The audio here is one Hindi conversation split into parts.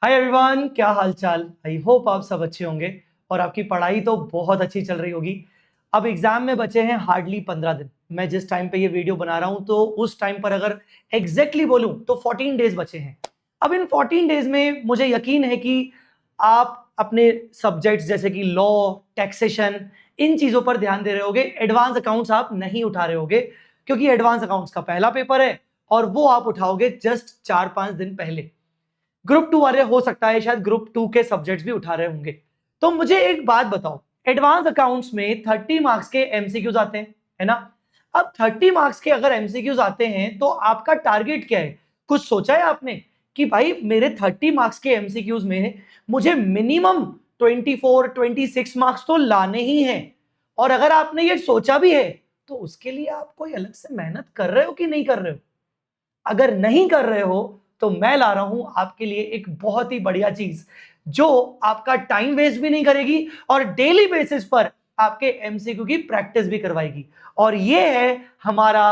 हाय एवरीवन, क्या हाल चाल। आई होप आप सब अच्छे होंगे और आपकी पढ़ाई तो बहुत अच्छी चल रही होगी। अब एग्जाम में बचे हैं हार्डली 15 दिन। मैं जिस टाइम पे ये वीडियो बना रहा हूं तो उस टाइम पर अगर एग्जैक्टली बोलूं तो 14 डेज बचे हैं। अब इन 14 डेज में मुझे यकीन है कि आप अपने सब्जेक्ट्स जैसे कि लॉ, टैक्सेशन, इन चीजों पर ध्यान दे रहे होगे। एडवांस अकाउंट्स आप नहीं उठा रहे होगे क्योंकि एडवांस अकाउंट्स का पहला पेपर है और वो आप उठाओगे जस्ट 4-5 दिन पहले। ग्रुप 2 वाले हो सकता है शायद ग्रुप 2 के सब्जेक्ट्स भी उठा रहे होंगे। तो मुझे एक बात बताओ, एडवांस अकाउंट्स में 30 मार्क्स के एमसीक्यूज आते हैं, है ना। अब 30 मार्क्स के अगर एमसीक्यूज आते हैं तो आपका टारगेट क्या है? कुछ सोचा है आपने कि भाई मेरे 30 मार्क्स के एमसीक्यूज में मुझे मिनिमम 24-26 मार्क्स तो लाने ही हैं। और अगर आपने ये सोचा भी है तो उसके लिए आप कोई अलग से मेहनत कर रहे हो कि नहीं कर रहे हो? अगर नहीं कर रहे हो तो मैं ला रहा हूं आपके लिए एक बहुत ही बढ़िया चीज जो आपका टाइम वेस्ट भी नहीं करेगी और डेली बेसिस पर आपके एमसीक्यू की प्रैक्टिस भी करवाएगी। और ये है हमारा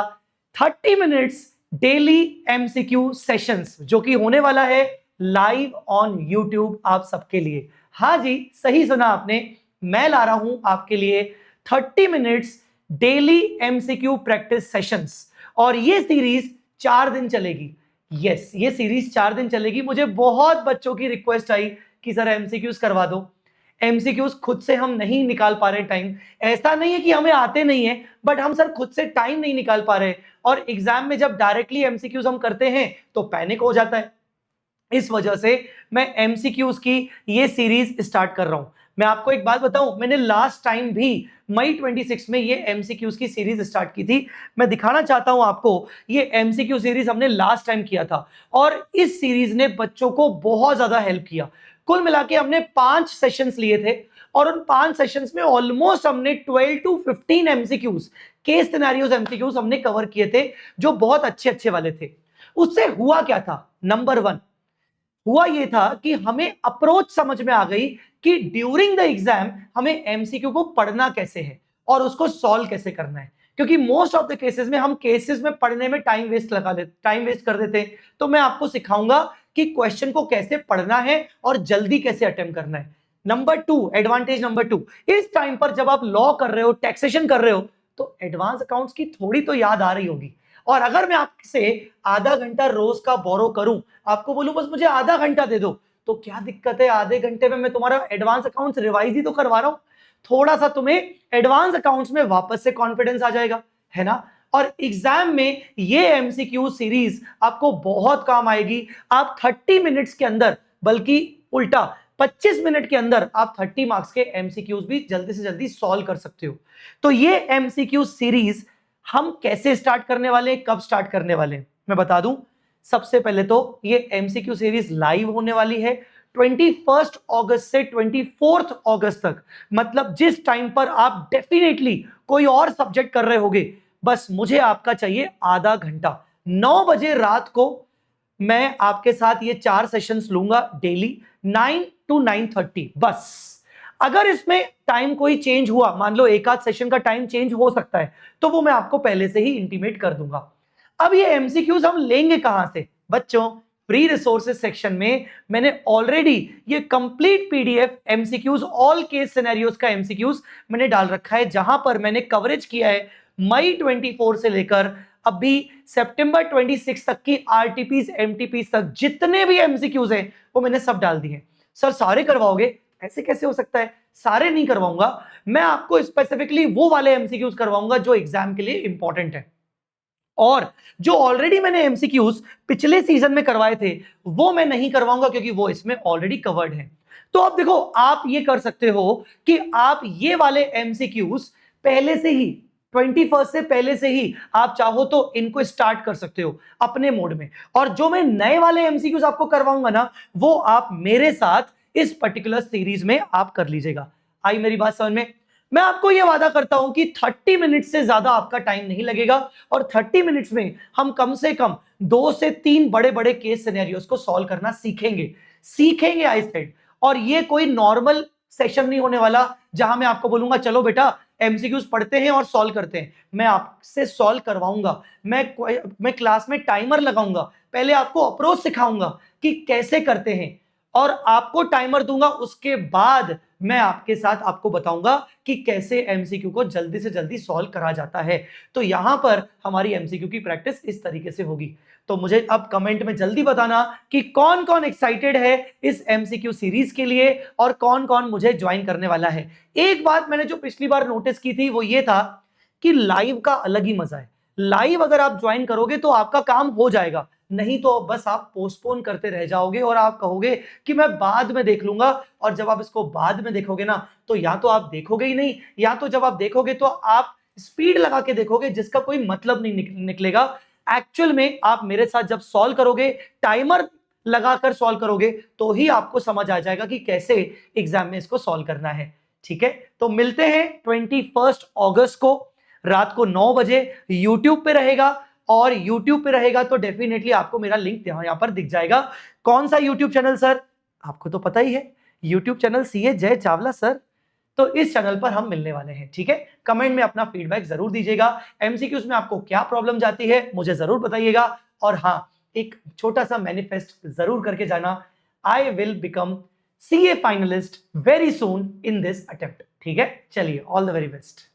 30 मिनट्स डेली एमसीक्यू सेशंस जो कि होने वाला है लाइव ऑन यूट्यूब आप सबके लिए। हाँ जी, सही सुना आपने, मैं ला रहा हूं आपके लिए 30 minutes daily MCQ practice sessions. और ये सीरीज 4 दिन चलेगी। यस, ये सीरीज 4 दिन चलेगी। मुझे बहुत बच्चों की रिक्वेस्ट आई कि सर एमसीक्यूज करवा दो। एमसीक्यूज खुद से हम नहीं निकाल पा रहे टाइम। ऐसा नहीं है कि हमें आते नहीं है, बट हम सर खुद से टाइम नहीं निकाल पा रहे। और एग्जाम में जब डायरेक्टली एमसीक्यूज हम करते हैं तो पैनिक हो जाता है। इस वजह से मैं एमसीक्यूज की ये सीरीज स्टार्ट कर रहा हूं। मैं आपको एक बात बताऊं, मैंने लास्ट टाइम भी मई 26 में ये एमसीक्यूज की सीरीज स्टार्ट की थी। मैं दिखाना चाहता हूं आपको, ये एमसीक्यू सीरीज हमने लास्ट टाइम किया था और इस सीरीज ने बच्चों को बहुत ज्यादा हेल्प किया। कुल मिला के हमने 5 सेशंस लिए थे और उन 5 सेशंस में ऑलमोस्ट हमने 12 to 15 MCQs, case scenarios MCQs हमने कवर किए थे जो बहुत अच्छे अच्छे वाले थे। उससे हुआ क्या था? नंबर 1 हुआ यह था कि हमें अप्रोच समझ में आ गई कि ड्यूरिंग द एग्जाम हमें एमसीक्यू को पढ़ना कैसे है और उसको सॉल्व कैसे करना है। क्योंकि मोस्ट ऑफ द केसेस में हम केसेस में पढ़ने में टाइम वेस्ट कर देते हैं। तो मैं आपको सिखाऊंगा कि क्वेश्चन को कैसे पढ़ना है और जल्दी कैसे अटेम्प्ट करना है। नंबर 2, एडवांटेज नंबर 2, इस टाइम पर जब आप लॉ कर रहे हो, टैक्सेशन कर रहे हो, तो एडवांस अकाउंट्स की थोड़ी तो याद आ रही होगी। और अगर मैं आपसे आधा घंटा रोज का बोरो करूं, आपको बोलूं बस मुझे आधा घंटा दे दो, तो क्या दिक्कत है? आधे घंटे में मैं तुम्हारा एडवांस अकाउंट्स रिवाइज ही तो करवा रहा हूं। थोड़ा सा तुम्हें एडवांस अकाउंट्स में वापस से कॉन्फिडेंस आ जाएगा, है ना। और एग्जाम में ये एमसीक्यू सीरीज आपको बहुत काम आएगी। आप 30 मिनट्स के अंदर, बल्कि उल्टा 25 मिनट के अंदर आप 30 मार्क्स के एमसीक्यूज भी जल्दी से जल्दी सॉल्व कर सकते हो। तो ये एमसीक्यू सीरीज हम कैसे स्टार्ट करने वाले हैं, कब स्टार्ट करने वाले हैं, मैं बता दूं। सबसे पहले तो ये एमसीक्यू सीरीज लाइव होने वाली है 21 अगस्त से 24 अगस्त तक। मतलब जिस टाइम पर आप डेफिनेटली कोई और सब्जेक्ट कर रहे होगे, बस मुझे आपका चाहिए आधा घंटा। 9 बजे रात को मैं आपके साथ ये 4 सेशंस लूंगा डेली 9 to 9:30 बस। अगर इसमें टाइम कोई चेंज हुआ, मान लो एक आध सेशन का टाइम चेंज हो सकता है, तो वो मैं आपको पहले से ही इंटीमेट कर दूंगा। अब ये एमसीक्यूज हम लेंगे कहां से? बच्चों, फ्री रिसोर्सेज सेक्शन में मैंने ऑलरेडी ये complete PDF MCQs, all case scenarios का एमसीक्यूज मैंने डाल रखा है, जहां पर मैंने कवरेज किया है मई 24 से लेकर अभी सितंबर 26 तक की आरटीपीज, एमटीपीज तक जितने भी एमसीक्यूज हैं वो मैंने सब डाल दिए। सर सारे करवाओगे? ऐसे कैसे हो सकता है? सारे नहीं करवाऊंगा, मैं आपको स्पेसिफिकली वो वाले एमसीक्यूज करवाऊंगा जो एग्जाम के लिए इंपॉर्टेंट है। और जो ऑलरेडी मैंने एमसीक्यूज पिछले सीजन में करवाए थे वो मैं नहीं करवाऊंगा क्योंकि वो इसमें ऑलरेडी कवर्ड है। तो अब देखो, आप ये कर सकते हो कि आप ये वाले एमसीक्यूज पहले से ही 21 से पहले से ही आप चाहो तो इनको स्टार्ट कर सकते हो अपने मोड में। और जो मैं नए वाले एमसीक्यूज आपको करवाऊंगा ना, वो आप मेरे साथ इस पर्टिकुलर सीरीज में आप कर लीजिएगा। आई मेरी बात समझ में? मैं आपको यह वादा करता हूं कि 30 मिनट से ज्यादा आपका टाइम नहीं लगेगा और 30 मिनट्स में हम कम से कम 2 से 3 बड़े बड़े केस सिनेरियोस को सॉल्व करना सीखेंगे आई सेड। और ये कोई नॉर्मल सेशन नहीं होने वाला जहां मैं आपको बोलूंगा चलो बेटा एमसीक्यूज पढ़ते हैं और सॉल्व करते हैं। मैं आपसे सॉल्व करवाऊंगा, मैं क्लास में टाइमर लगाऊंगा, पहले आपको अप्रोच सिखाऊंगा कि कैसे करते हैं और आपको टाइमर दूंगा, उसके बाद मैं आपके साथ आपको बताऊंगा कि कैसे एमसीक्यू को जल्दी से जल्दी सॉल्व करा जाता है। तो यहां पर हमारी एमसीक्यू की प्रैक्टिस इस तरीके से होगी। तो मुझे अब कमेंट में जल्दी बताना कि कौन कौन एक्साइटेड है इस एमसीक्यू सीरीज के लिए और कौन कौन मुझे ज्वाइन करने वाला है। एक बात मैंने जो पिछली बार नोटिस की थी वो ये था कि लाइव का अलग ही मजा है। लाइव अगर आप ज्वाइन करोगे तो आपका काम हो जाएगा, नहीं तो बस आप पोस्टपोन करते रह जाओगे और आप कहोगे कि मैं बाद में देख लूंगा। और जब आप इसको बाद में देखोगे ना, तो या तो आप देखोगे ही नहीं, या तो जब आप देखोगे तो आप स्पीड लगा के देखोगे जिसका कोई मतलब नहीं निकलेगा। एक्चुअल में आप मेरे साथ जब सॉल्व करोगे, टाइमर लगाकर सॉल्व करोगे, तो ही आपको समझ आ जाएगा कि कैसे एग्जाम में इसको सॉल्व करना है। ठीक है, तो मिलते हैं 21 अगस्त को रात को 9 बजे। यूट्यूब पे रहेगा, और YouTube पे रहेगा तो डेफिनेटली आपको मेरा लिंक यहां पर दिख जाएगा। कौन सा YouTube चैनल सर? आपको तो पता ही है, YouTube चैनल सीए जय चावला सर। तो इस चैनल पर हम मिलने वाले हैं। ठीक है, कमेंट में अपना फीडबैक जरूर दीजिएगा। एमसीक्यूज में आपको क्या प्रॉब्लम जाती है मुझे जरूर बताइएगा। और हाँ, एक छोटा सा मैनिफेस्ट जरूर करके जाना, I will become CA finalist very soon in this attempt. ठीक है, चलिए, ऑल द वेरी बेस्ट।